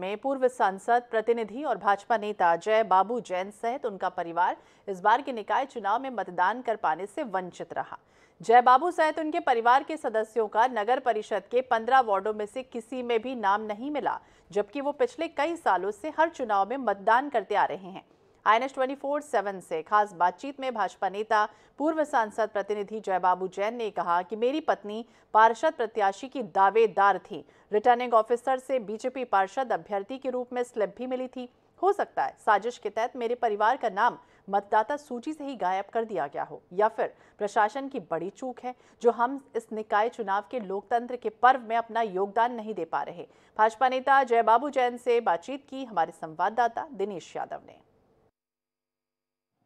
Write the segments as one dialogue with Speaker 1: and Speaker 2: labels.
Speaker 1: में पूर्व सांसद, प्रतिनिधि और भाजपा नेता जय बाबू जैन सहित उनका परिवार इस बार के निकाय चुनाव में मतदान कर पाने से वंचित रहा। जय बाबू सहित उनके परिवार के सदस्यों का नगर परिषद के 15 वार्डों में से किसी में भी नाम नहीं मिला, जबकि वो पिछले कई सालों से हर चुनाव में मतदान करते आ रहे हैं। INS 24/7 से खास बातचीत में भाजपा नेता, पूर्व सांसद, प्रतिनिधि जय बाबू जैन ने कहा कि मेरी पत्नी पार्षद प्रत्याशी की दावेदार थी। रिटर्निंग ऑफिसर से बीजेपी पार्षद अभ्यर्थी के रूप में स्लिप भी मिली थी। हो सकता है साजिश के तहत मेरे परिवार का नाम मतदाता सूची से ही गायब कर दिया गया हो, या फिर प्रशासन की बड़ी चूक है जो हम इस निकाय चुनाव के लोकतंत्र के पर्व में अपना योगदान नहीं दे पा रहे। भाजपा नेता जय बाबू जैन से बातचीत की हमारे संवाददाता दिनेश यादव ने।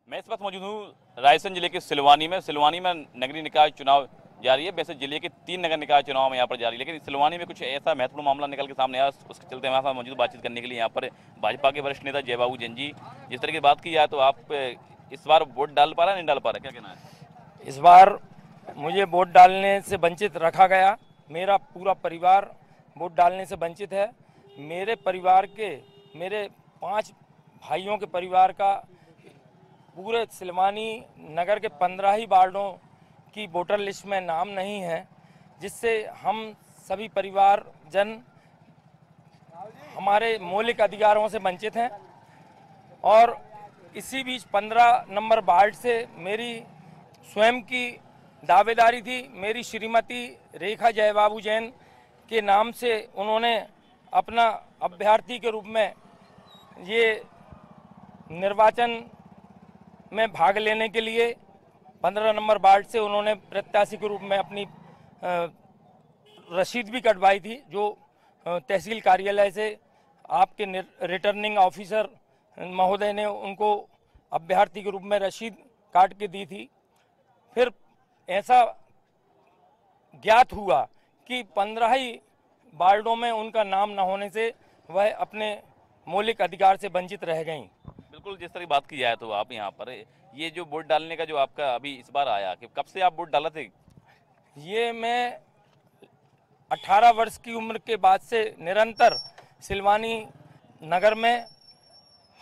Speaker 2: मैं इस वक्त मौजूद हूँ रायसेन जिले के सिलवानी में नगरीय निकाय चुनाव जारी है। वैसे जिले के 3 नगर निकाय चुनाव में यहाँ पर जारी है, लेकिन सिलवानी में कुछ ऐसा महत्वपूर्ण मामला निकल के सामने आया, उसके चलते हमारे साथ मौजूद बातचीत करने के लिए यहाँ पर भाजपा के वरिष्ठ नेता जय बाबू जैन जी। जिस तरह की बात की जाए तो आप इस बार वोट डाल पा रहे हैं, नहीं डाल पा रहे, क्या कहना है?
Speaker 3: इस बार मुझे वोट डालने से वंचित रखा गया। मेरा पूरा परिवार वोट डालने से वंचित है। मेरे परिवार के, मेरे 5 भाइयों के परिवार का पूरे सिलवानी नगर के 15 ही वार्डों की वोटर लिस्ट में नाम नहीं है, जिससे हम सभी परिवार जन हमारे मौलिक अधिकारों से वंचित हैं। और इसी बीच 15 नंबर वार्ड से मेरी स्वयं की दावेदारी थी। मेरी श्रीमती रेखा जय बाबू जैन के नाम से उन्होंने अपना अभ्यर्थी के रूप में ये निर्वाचन में भाग लेने के लिए 15 नंबर वार्ड से उन्होंने प्रत्याशी के रूप में अपनी रसीद भी कटवाई थी, जो तहसील कार्यालय से आपके रिटर्निंग ऑफिसर महोदय ने उनको अभ्यर्थी के रूप में रसीद काट के दी थी। फिर ऐसा ज्ञात हुआ कि 15 ही वार्डों में उनका नाम न होने से वह अपने मौलिक अधिकार से वंचित रह गईं।
Speaker 2: बिल्कुल, जिस तरह की बात की जाए तो आप यहाँ पर ये जो वोट डालने का जो आपका अभी इस बार आया, कि कब से आप वोट डाला थे?
Speaker 3: ये मैं 18 वर्ष की उम्र के बाद से निरंतर सिलवानी नगर में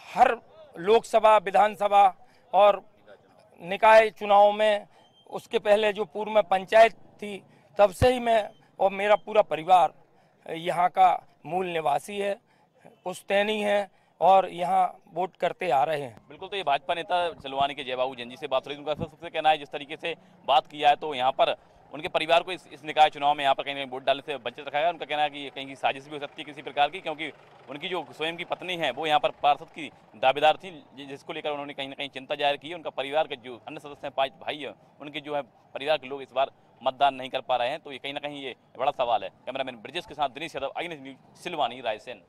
Speaker 3: हर लोकसभा, विधानसभा और निकाय चुनाव में, उसके पहले जो पूर्व में पंचायत थी, तब से ही मैं और मेरा पूरा परिवार यहाँ का मूल निवासी है, पुश्तैनी है और यहाँ वोट करते आ रहे हैं।
Speaker 2: बिल्कुल, तो ये भाजपा नेता सिलवानी के जय बाबू जैन जी से बात हो रही है। उनका सबसे कहना है, जिस तरीके से बात की जाए तो यहाँ पर उनके परिवार को इस निकाय चुनाव में यहाँ पर कहीं वोट डालने से वंचित रखा गया। उनका कहना है कि कहीं की साजिश भी हो सकती है किसी प्रकार की, क्योंकि उनकी जो स्वयं की पत्नी है वो यहाँ पर पार्षद की दावेदार थी, जिसको लेकर उन्होंने कहीं ना कहीं चिंता जाहिर की। उनका परिवार के जो अन्य सदस्य हैं, 5 भाई हैं, उनके जो है परिवार के लोग इस बार मतदान नहीं कर पा रहे हैं, तो ये कहीं ना कहीं ये बड़ा सवाल है। कैमरामैन ब्रिजेश के साथ दिनेश यादव, INS न्यूज़, सिलवानी, रायसेन।